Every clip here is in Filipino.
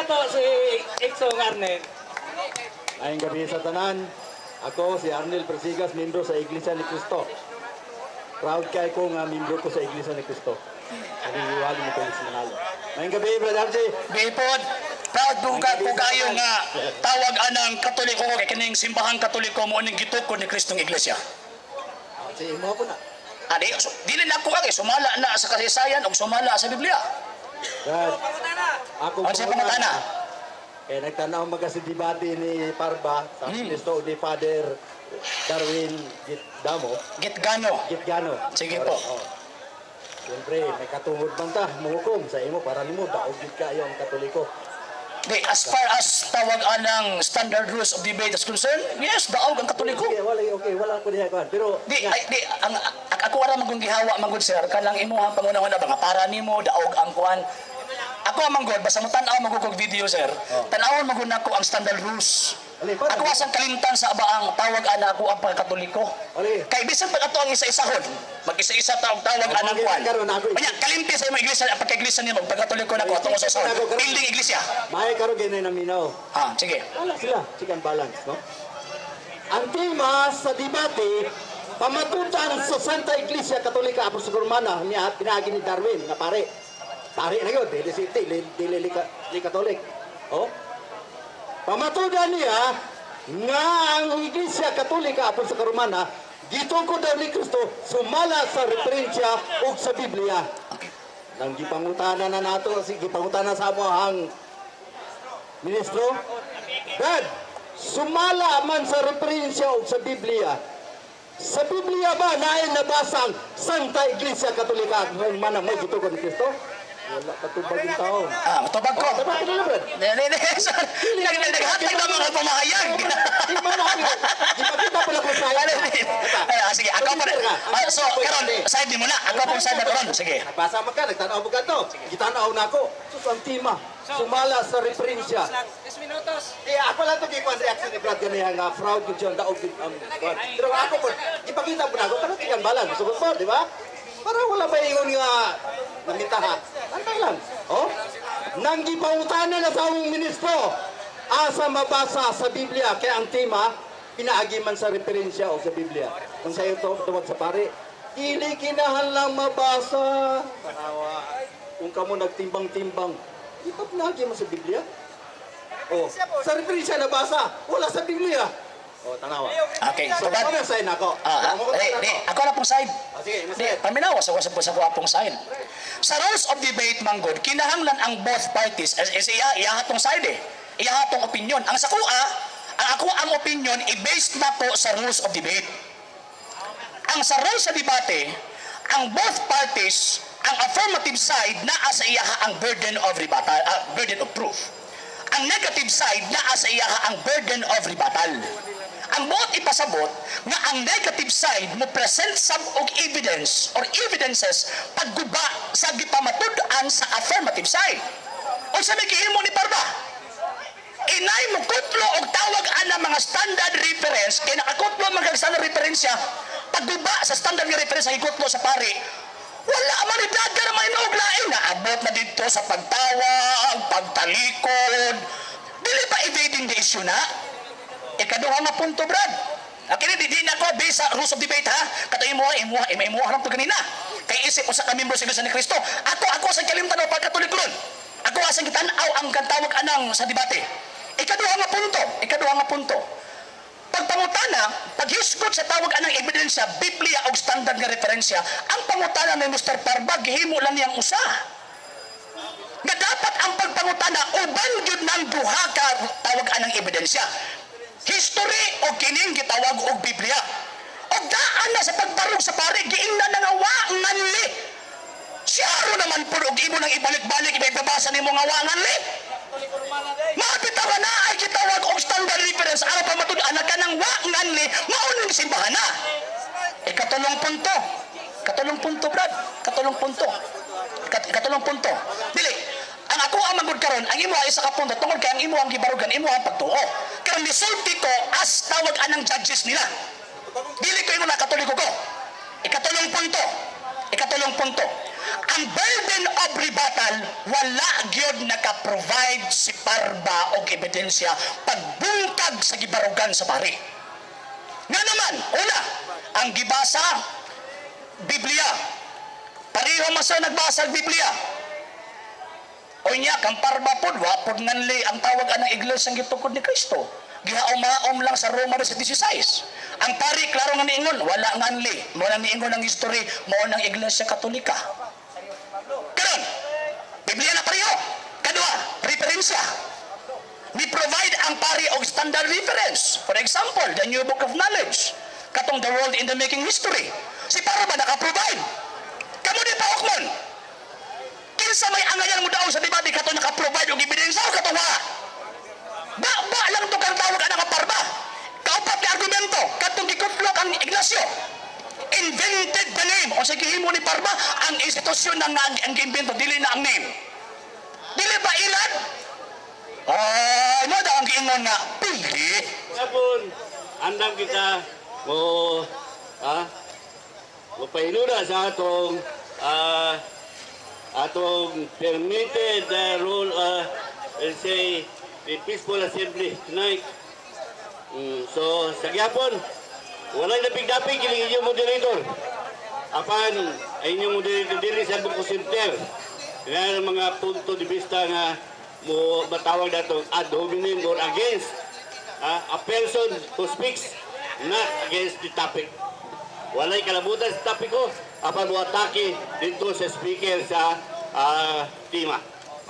nato si Iksong Arnel. Ngayong gabi sa tanan, ako si Arnel Persigas, membro sa Iglesia ni Cristo. Proud kay ko nga membro ko sa Iglesia ni Cristo. Naniniwala mo kayo sa Manalo. Ngayong gabi, Brother Archie. Bipod, proud bugat po kayo nga tawag anang Katoliko kay kining simbahang Katoliko mo ning gitukod ni Kristong Iglesia. Sige mo ako na. Adi, dili na ko kay sumala na sa kasaysayan o sumala sa Biblia. Brad, ako Ano siya pangutana? Eh, nagtanaw magkasi debate ni Parba sa Cristo ni Father Darwin Gitdamo. Gitgano. Sige po. Oh. Siyempre, may katungod bang ta, muhukom sa imo para nimo daog gid kayo ang Katoliko. Di, as far as tawag anang standard rules of debate is concerned, yes, daog ang Katoliko. Okay, wala ko diha kuan. Pero Ako wala magong gihawa magud sir kanang imuhang pangunahuna ba nga para nimo daog ang kuan. Ako manggod basta mo tan-aw magugog video sir. Tan-awon magud nako ang standard rules. Ako asang kalimtan sa abaang tawag ana ako ang pagkatoliko. Kay bisan pag ato ang isa-isahon, mag-isa-isa tawag anang kuan. Nya kalimti sa imong iglesia ang pagka-iglesia nimo pagkatoliko nako atong sa sahon. Building iglesia. May karo ginay na minaw. Sige. Wala sila, chicken balance, no? Ang tema sa debate pamatutan sa Santa Iglesia Katolika Apostolika Romana niya pinagi ni Darwin na pare na yun, dili city, dili Katolik. Oh? Pamatudan niya nga ang Iglesia Katolika Apostolika Romana gitungkod daw ni Kristo sumala sa referensya ug sa Biblia. Nang gipangutana na nato, gipangutana sa amo ang ministro, Dad, sumala man sa referensya ug sa Biblia. Sa Biblia ba naay nabasang Santa Iglesia Katolika Romana may gitungkod ni Kristo? Wala patubag yung tao. Matubag ko. Matubag ko na, Brad. Naghatag na mga pamahayag. Di ba na kami? Di ba kita pala kung sa'yo? Sige, ako pa rin. So, karon, side mo na. Ako pong side na karon. Sige. Nagbasa mo ka, nagtanaw mo ka to. Gitanaw na ako. Sus, ang tima. Sumala sa referensya. 10 minutos. Ako lang ito kikuan reaction ni Brad ganyan nga fraud yung siyang daog. Pero ako po, ipakita po na ako. Pero tikan balan. Sugot po, di ba? Para wala ba yung nga namitaha. Antay lang. Oh? Nang gipautana na sa among ministro, asa mabasa sa Biblia, kaya ang tema, pinaagi man sa referensya o sa Biblia. Kung sa'yo to, tuwag sa pare, dili kinahanglang mabasa. Kung kamo nagtimbang-timbang, di ba pinaagi man sa Biblia? Oh, sa referensya nabasa, wala sa Biblia. Oh, tanawa. Okay. So, ano sa'yo na ako? Ako na pong side. Sige, paminawas ako sa akong side. Sa rules of debate, manggod, kinahanglan ang both parties, iyahatong side iyahatong opinion. Ang ang opinion, i-based na po sa rules of debate. Ang sa rules sa debate, ang both parties, ang affirmative side, naa sa iyaha ang burden of rebuttal, burden of proof. Ang negative side, naa sa iyaha ang burden of rebuttal. Ang buot ipasabot nga ang negative side mo present sab og evidence or evidences pagguba sa gipamatud-an sa affirmative side. O sa may gihimo ni Parba, inay mo kutlo og tawag ana mga standard reference kay nakakutlo mga standard referensya pagguba sa standard nga reference ang ikutlo sa pari. Wala man ni vlogger may nauglain na abot na dito sa pagtawag, pagtalikod. Dili ba evading the issue na? Ikaduha nga punto, Brad. Kini di na ko based sa rules of debate ha. Kato imuha lang to ganina. Kay isip usa ka membro sa Iglesia ni Cristo. Ako sa kalimtan o pagkatoliko ron. Ako asang kitanaw ang kantawag anang sa debate. Ikaduha nga punto. Pagpangutana, paghisgot sa tawag anang ebidensya, Biblia o standard nga referensya, ang pangutana ni Mr. Parba gihimo lang yang usa. Nga dapat ang pagpangutana uban gyud nang duha ka tawag anang ebidensya. History o kining gitawag og Biblia. Og daan na sa pagbarog sa pare giingnan na nga wa nganli. Siyaro naman po og imo nang ibalik-balik ibabasa nimo nga wa nganli. Mapitaw na ay gitawag og standard reference aron pa matud-an ka nang wa nganli mao ning simbahan na. Katulong punto, Brad. Katulong punto. Dili. Ang ako ang magud karon, ang imo ay isa ka punto tungod kay ang imo ang gibarugan, imo ang pagtuo. Karon misulti ko as tawag anang judges nila. Dili ko imo na Katoliko ko. Ikatulong punto. Ikatulong punto, ang burden of rebuttal wala gyud naka-provide si Parba og ebidensya pagbungkag sa gibarugan sa pari. Nga naman, una, ang gibasa Biblia. Pareho masa nagbasa ang Biblia. O niya, kang Parba pod, wapod nganli ang tawag anang iglesia ang gitukod ni Kristo. Gihaom-haom lang sa Roma 16. Ang pari, klaro nga niingon, wala nganli. Mo nang niingon ang history, mo nang iglesia katolika. Karon, Biblia na pareho. Kadua, referensya. Ni-provide ang pari og standard reference. For example, the New Book of Knowledge. Katong The World in the Making History. Si Parba naka-provide. Kamu di pa okmon. Kinsa may angayan mo daw sa debate katong naka-provide og ebidensya o katong wala. Ba lang to kang tawag anak Parba. Kaupat ni argumento katong gikutlok ang Ignacio. Invented the name o sa gihimo ni Parba ang institusyon na ang giimbento dili na ang name. Dili ba ilan? Ano daw ang giingon nga pildi? Kapon, andam kita mo painuna sa atong permitted rule let's say the peaceful assembly tonight. So sa gyapon walay napigdapig kini inyong moderator. Apan ay inyong moderator dili sa buko center. Kaya mga punto de vista nga mo matawag datong ad hominem or against a person who speaks not against the topic. Walay kalabutan sa topic ko. Apan mo atake dito sa speaker sa tema.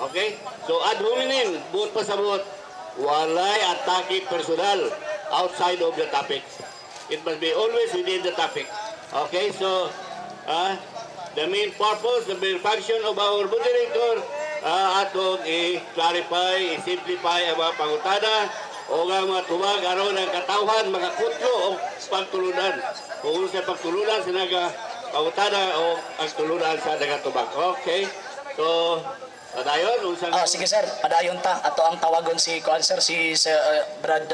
Okay? So ad hominem, buot pa sa buot, walay atake personal outside of the topic. It must be always within the topic. Okay? So the main purpose, the main function of our moderator atong i-clarify, i-simplify ang mga pangutana o nga mga tubag aron ang katawhan makakutlo o pagtulunan. Kung sa pagtulunan sa nagapangutana o ang tulunan sa nagatubag. Okay. So, padayon unsang sige sir, padayon ta. Ato ang tawagon si sir, si Brad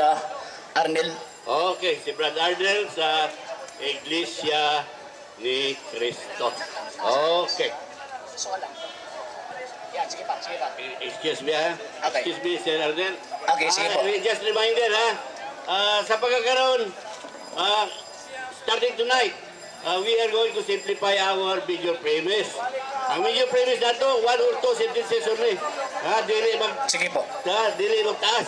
Arnel. Okay, si Brad Arnel sa Iglesia ni Cristo. Okay. So lang. Yan, sige pa, sige pa. Excuse me ha. Okay. Excuse me, Sir Arnel. Okay, sige po. Just reminder ha. Sa pagkakaroon, starting tonight, we are going to simplify our major premise. Ang major premise na to, 1 or 2 sentences only. Dili mag... Sige po. Dili magtaas.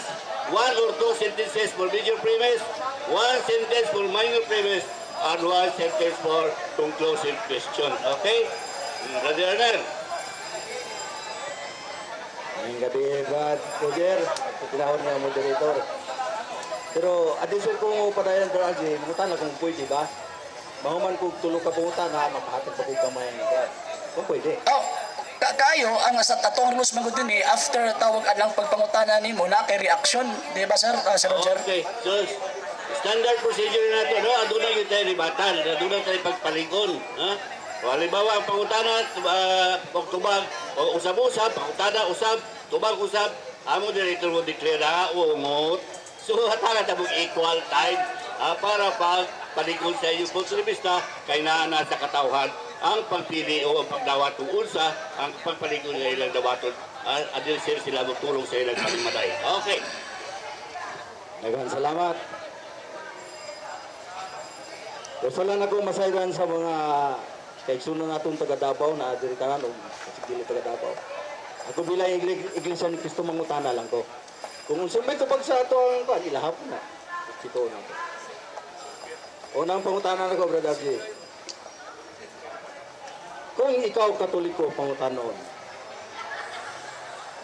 1 or 2 sentences for major premise, 1 sentence for minor premise, and 1 sentence for conclusive question. Okay? Brother Arnel. Ngayong gabi, Brad Roger, tinawag ng moderator. Pero, addition ko padayan ko Algie, butan na kung pwede ba? Mahuman kong tulog ka pumunta na makahatag pa kong kamay. Kung pwede. Kayo, ang sa tatong rules magod din after tawag lang pagpangutana ni mo na kay reaction, di ba sir? Sir Roger? Okay, so standard procedure na ito, no? Aduna yung tayo ribatan, aduna tayo pagpalingon. Halimbawa, ang pangutana, tubag, o usab-usab, pangutana, usab, tubag-usab, amo director mo declare na, umot. So, hatagan na mong equal time para pagpalingon sa inyong punto de vista, kay naana sa katauhan ang pagpili o ang pagdawat kung unsa, ang pagpalingon ng ilang dawaton, adil sila magtulong sa ilang palimaday. Okay. Daghang salamat. Gusto lang ako masayran sa mga kaigsunan natong taga Davao na diritahan o dili taga Davao. Ako bilang iglesia ni Cristo mangutana lang ko. Kung unsay tubag sa ato ang kan ilahap na. Sito na to. Unang pangutana na ko, Brother G. Kung ikaw Katoliko pangutanon,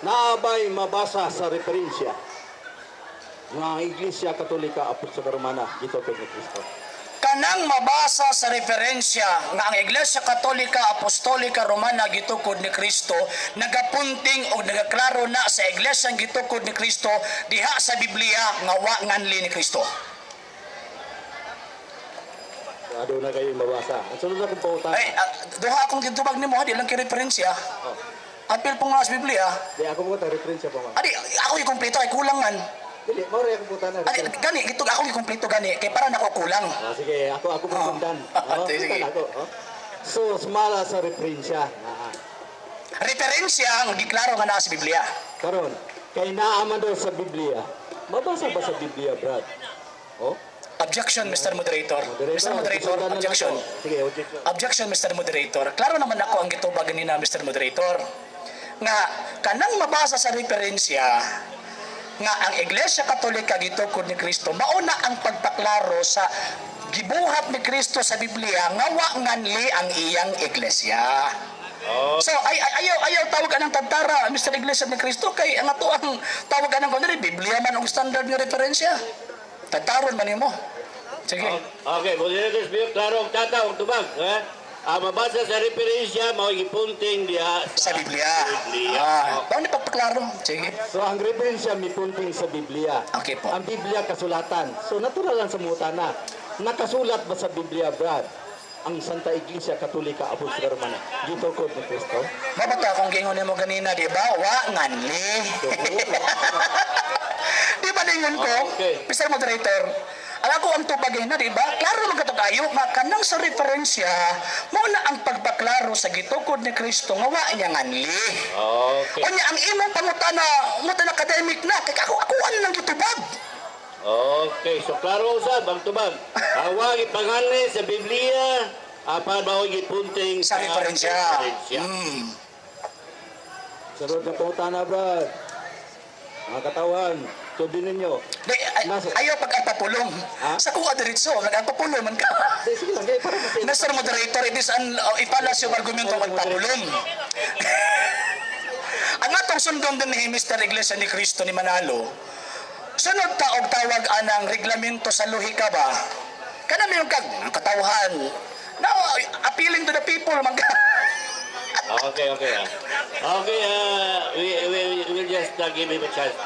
naabay mabasa sa referensya ng Iglesia Katolika Apostolika Romana dito kay Cristo. Kanang mabasa sa referensya nga ang Iglesia Katolika Apostolika Romana gitukod ni Kristo nagapunting o nagaklaro na sa Iglesia gitukod ni Kristo diha sa Biblia nga wa nganli ni Kristo. Ado na kayo mabasa. Ang sunod na kong pangutana. Ay, duha akong gitubag nimo di lang kay referensya. Apil po nga sa Biblia. Di ako mo ta referensya pa man. Adi ako i-kompleto ay kulang man. Dili, mao ra akong pangutana. Adi gani gitug ako i-kompleto gani kay para nako kulang. Sige, ako sundan. Sige. Ako. So, sumala sa referensya. Referensya ang giklaro nga naa sa Biblia. Karon, kay naaman daw sa Biblia. Mabasa ba sa Biblia, Brad? Oh? Objection, Mr. Moderator. Mr. Moderator, susundan na lang objection. ko. Sige, objection. Objection, Mr. Moderator. Klaro naman ako ang gitubag nina, Mr. Moderator. Nga, kanang mabasa sa referensya, nga ang Iglesia Katolika gitukod ni Kristo, mauna ang pagpaklaro sa gibuhat ni Kristo sa Biblia, nga wa nganli ang iyang iglesia. So, ayaw tawagan ng tantara, Mr. Iglesia ni Kristo, kay ang ato ang tawagan ng kundi, Biblia man ang standard nga referensya. Tantaron man mo. Sige. Okay, moderators, biyo, klaro ang tataw, ang tubag. Mabasa sa referensya, maugipunting diya Sa Biblia. Biblia. Paano pagpaklaro? Sige. So, ang referensya may punting sa Biblia. Okay po. Ang Biblia kasulatan. So, natural lang sa muta na. Nakasulat ba sa Biblia, Brad? Ang Santa Iglesia Katolika Apostolika Romana. Gitukod ni Kristo. Mabata kung gingon mo kanina, di ba? Wa nganli. Di ba ningon ko? Okay. Mr. Moderator, ang ako ang tubagay na, di ba? Klaro naman katagayo, nga kanang sa referensya, muna ang pagbaklaro sa gitukod ni Kristo, nga wa niya nganli. Okay. Kunya, ang imong pangutana, mutan academic na, kaya ako ano lang gitubag. Okay, so klaro usab ang tubag. Awag ipanganli sa Biblia, apan maugipunting Sa referensya. referensya. Sarod na pangutana, Brad. Mga katawan, sabihin ninyo. Di, ayaw pag-apapulong. Ha? Sa kuha diretso, nag-apapulong man ka. Di, sige lang, kaya para kasi. Mr. Moderator, it is ipalas yung argumento magpapulong. Ang atong sundon din ni Mr. Iglesia ni Cristo ni Manalo, sunod taog tawag anang reglamento sa luhi ka ba? Kanami yung katawhan. No, appealing to the people, Okay. Okay, we will just give him a chance.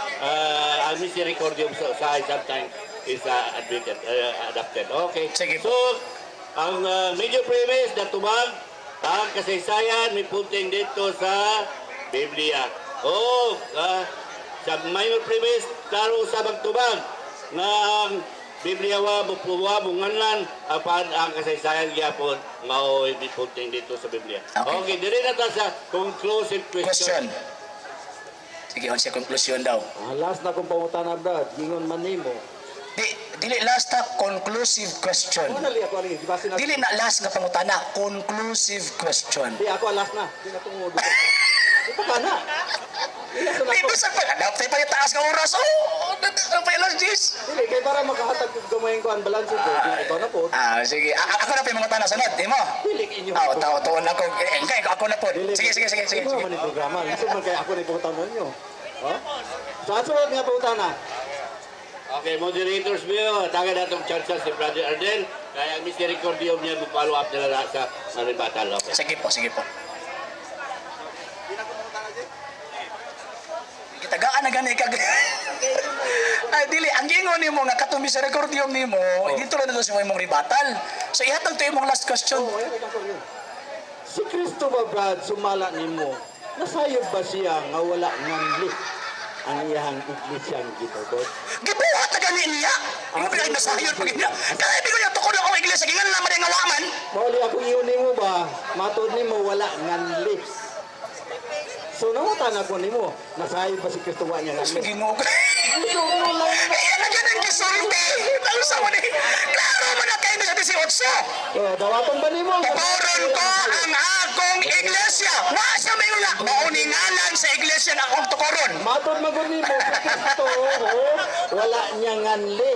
Ang misericordium side sometimes is adopted. Okay. Sige. So, ang major premise na tubag, ang kasaysayan may punting dito sa Biblia. Sa minor premise, klaro sa magtubag na ang Biblia wa bunganlan apan ang kasaysayan gyapon mao punting dito sa Biblia. Okay, diri na ta sa conclusive question. Sige, on siya konklusyon daw. Last na kong pangutana, Brad. Gingon man nimo. Dili last na conclusive question. Ano nali ako rin? Basi na. Dili na last nga pangutana, conclusive question. Di, ako last na. Di na tungod. Ito ka na. Ito na Di ko. ba sa pag-adapt tayo pa yung taas ng oras? Ano pa yung last days? Dili, kaya para makahatag kong gamayin ko ang balanse ko. Ito na po. Sige. Ako na pa yung mga tanong sunod. Di mo? Dili, inyo. Taon ako. Ako na po. Sige. Ito naman yung programa. Gusto man kaya ako na iputang ninyo. Sa sunod nga putana. Okay, moderators biyo, taga natong church si Brother Ardel. Kaya ang misericordium niya mag-follow up na lang sa maribatal. Okay. Sige po. Tagaan na gani kag ay dili ang gingon nimo nga katong misericordium nimo dito lang sa imong ribatal. So ihatag to imong last question. Si Kristo ba, Brad, sumala nimo? Nasayod ba siya nga wala nganli ang iyang iglesyang gitukod? Gibuhat na gani niya. Ang pinay nasayod pag niya. Kaya bigo niya tukod ang iglesia gingan na man nga waman. Mauli ako iyon nimo ba? Matod nimo wala nganli. So nangutan ako nimo, nasayod ba si Kristo wa niya nganli? Ginoo ko. Ay na gani gisulti. Talo sa man. Klaro man na kayo sa 18. Dawaton ba nimo? Tukoron ko ang akong iglesia. Wa sa mayula. Mauningalan sa iglesia na akong tukoron. Matod magod nimo si Kristo, wala niya nganli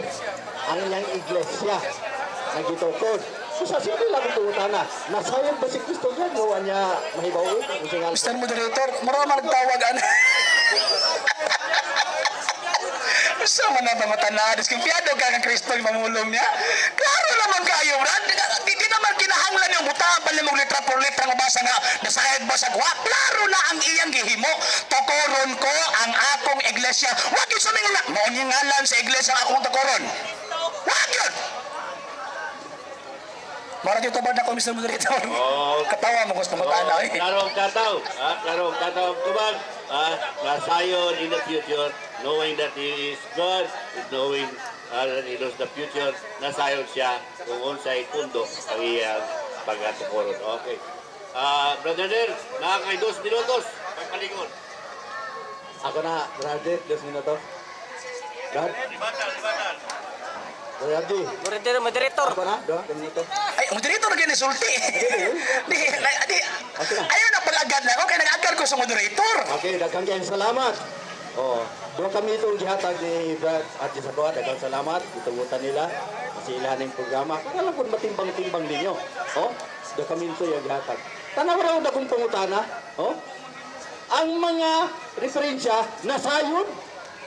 ang iyang iglesia na gitukod. So sa simple lang itong utana, nasayod ba si Kristo yan? Gawa niya mahibawi? Mr. Moderator, marama nagtawagan. Sa man na mga tanadis, kung piyado ka kang Kristo yung mamulong niya, klaro naman kayo, Brad. Di naman kinahanglan yung butaan pa limang litra por litra nga basa nga, nasayad ba sa guwa? Klaro na ang iyang gihimo. Tukoron ko ang akong iglesia. Wag yun sa mga na. Maunyangalan sa iglesia ang akong tukoron. Wag yun! Mara dito ba na ko, Mr. Moderator? Katawa mo kung sa pangutana. Klarong tataw ang tubag. Nasayon in the future, knowing that He is God, knowing that He knows the future, nasayon siya kung unsay pundo ang iyang pagkatukuron. Okay. Brother Der, nakakay 2 minutos. Pagpalikod. Ako na, brother, 2 minutos. Brad, Libatan. Brad G. Moderator. Ako na, 2 minutos. Ay, moderator na sulti. Di, ayaw na pag-agad na ako, kaya nag-agad ko sa moderator. Okay, daghang kayong salamat. Oh, doon kami itong gihatag ni Brad at sa Boa, daghang salamat. Itugutan nila kasi ilahan ng programa. Para lang kung matimbang-timbang ninyo. Oh, doon kami ito yung gihatag. Tanaw raw na kung pangutana. Oh, ang mga referensya na sayod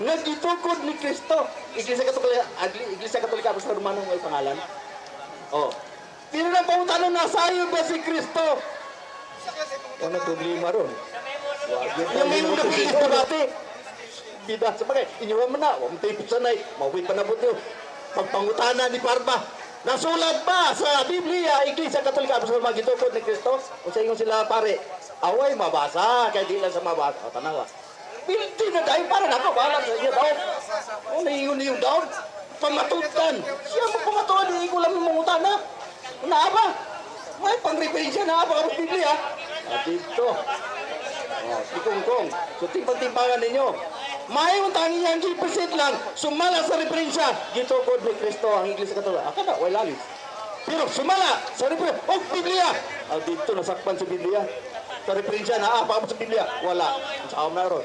naggitukod ni Kristo. Iglesia Katolika Apostolika Romana ang pangalan. Oh, pero na pangutana na sayod ba si Kristo? Ano problema ron? Yung may mga Kristo dati. Bida sa bagay, inyuhan mo na, huwag mo tayo sanay, mawit pa na po ito. Pagpangutana ni Parma, nasulat ba sa Biblia, Iglesia Katolika Apostolika Magitukod ni Kristo? Kung sa inyo sila pare, away mabasa, kaya di lang sa mabasa. O, tanawa. Hindi na dahil, para na ako, bahala sa inyo daw. O, naiyon yung daw. Pamatutan. Siya mo pamatutan, hindi ko lang mangutana. Na ba? May pang-referensya na ba ang Biblia? At dito. Oh, si Kongkong. So, timpang-timpangan ninyo. Mayroon tangi yang gipisit lang, sumala sa referensya. Gito ko ni Kristo ang Iglesia Katolika. Aka na, wala lis. Pero sumala sa referensya, oh, Biblia! Dito, nasakpan sa Biblia. Sa referensya, naapa sa Biblia. Wala. Saan na ron?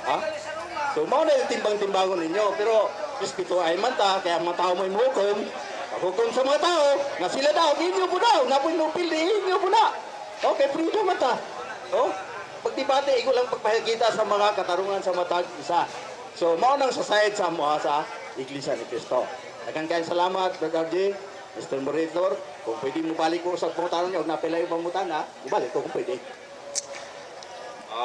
Ha? So, mauna yung timbang-timbangon ninyo. Pero, respeto ay manta, kaya mga tao may muhukom. Paghukom sa mga tao, na sila daw, inyo po daw, napoy mo pili, inyo po na. Okay, freedom mata. Oh? Pagdibate, iko lang pagpahigita sa mga katarungan sa matag isa. So, maunang society sa mga sa Iglesia ni Cristo. Daghang kayong salamat, Brother J, Mr. Moderator. Kung pwede mo balik ko sa pangutanan niyo, napila yung pangutana, ibalik ko kung pwede.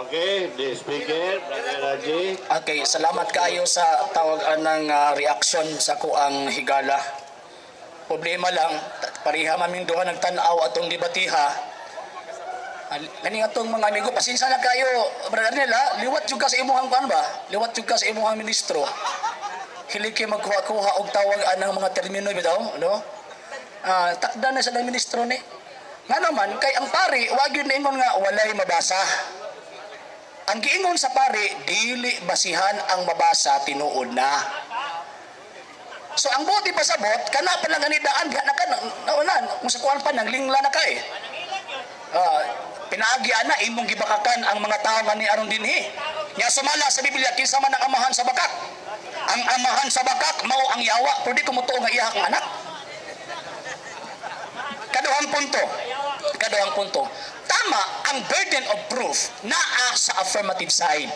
Okay, the speaker, Brother Raji. Okay, salamat kayo sa tawagan ng reaction sa kuang higala. Problema lang, pariha maming duha nagtanaw atong debatiha. Kani atong mga amigo, pasensya na kayo, brother nila, liwat jud ka sa imuhang kuan ba? Liwat jud ka sa imuhang ministro. Hilig kay magkuha-kuha og tawag anang mga termino bitaw, no? Takda na sa ministro ni. Nga naman kay ang pari, wa gyud ingon nga walay mabasa. Ang giingon sa pari, dili basihan ang mabasa tinuod na. So ang buti pasabot, kana pa lang anidaan diha na ka na kung sa kuan pa nang lingla na ka eh. Pinaagya na imong gibakakan ang mga tao nga ni aron dinhi. Nya sumala sa Biblia kinsa man ang amahan sa bakak. Ang amahan sa bakak mao ang yawa, pero di ko mutuo nga iya kang anak. Kaduhang punto. Tama ang burden of proof naa sa affirmative side.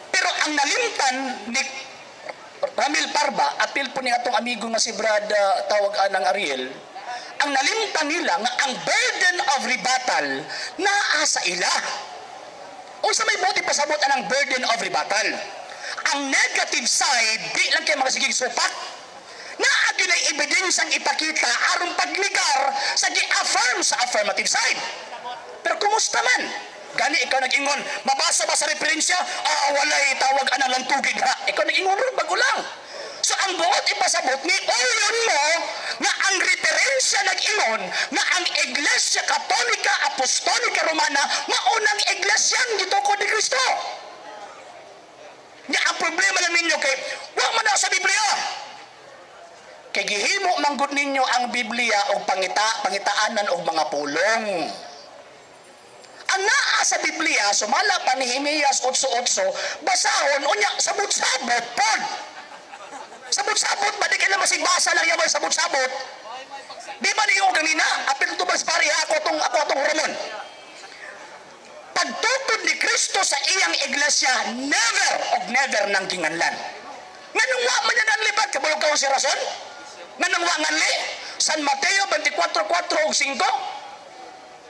Pero ang nalimtan ni Ramil Parba, apil po ni atong amigo nga si Brad tawag-an ng Ariel, ang nalimtan nila nga ang burden of rebuttal naa sa ila. O sa may buti pasabot ang burden of rebuttal. Ang negative side, di lang kayo makasigig supak. Naa gyud ay ebidensyang ipakita aron pagligar sa gi-affirm sa affirmative side. Pero kumusta man? Gani ikaw nag-ingon, mabasa ba sa referensya? Walay tawag anang lantugig ha. Ikaw nag-ingon ron bago lang. So ang buot ipasabot ni uyon mo nga ang referensya nag-ingon nga ang Iglesia Katolika Apostolika Romana maunang iglesyang gitukod ni Kristo. Nga ang problema lang ninyo kay wa man na sa Biblia. Kay gihimo manggod ninyo ang Biblia og pangitaanan og mga pulong. Ang naa sa Biblia, sumala pa ni Jeremias 8:8, basahon unya sabot-sabot pod. Sabot-sabot ba di kailan masigbasa lang yaman sabot-sabot? Di ba niyo ganina? Apil to bas pare ako atong Ramon. Pagtukod ni Kristo sa iyang iglesia, never nang ginganlan. Nganong wa man yan ang libat kabulog ka si rason? Nganong wa nganli? San Mateo 24:4 ug 5.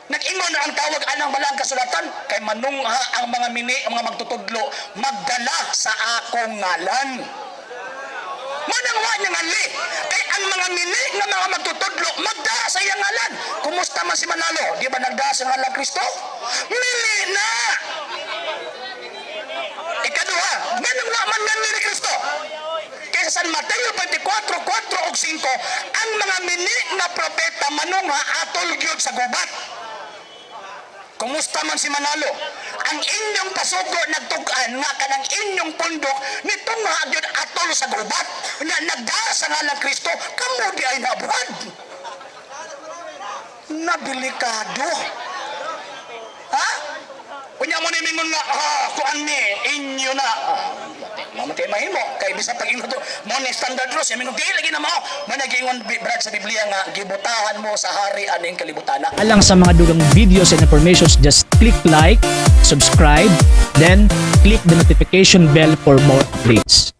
Nag-ingon na ang tawag anang malang kasulatan kay manungha ang mga mga magtutudlo magdala sa akong ngalan. Manangwa niya ngali kay ang mga mini nga mga magtutudlo magdala sa iyang ngalan. Kumusta man si Manalo? Di ba nagdala sa ngalan Kristo? Mili na. Ikaduha, manangwa man ngali ni Kristo. Kay sa San Mateo 24:4 ug 5 5, ang mga mini nga propeta manunga atol gyud sa gubat. Kumusta man si Manalo? Ang inyong pasugo nagtugan nga kanang inyong pundok nito nga gyud atol sa gubat. Na nagdara sa ngalang Kristo, kamo di ay nabrad. Nabilikado. Ha? Kunya mo ni mingon nga, kuan mi, inyo na. Mamatay mahimo kay bisa pag ingon to mo ni standard rules mingon di lagi na mao managingon brad sa Biblia nga gibutahan mo sa hari aning kalibutana. Alang sa mga dugang videos and informations, just click like, subscribe, then click the notification bell for more updates.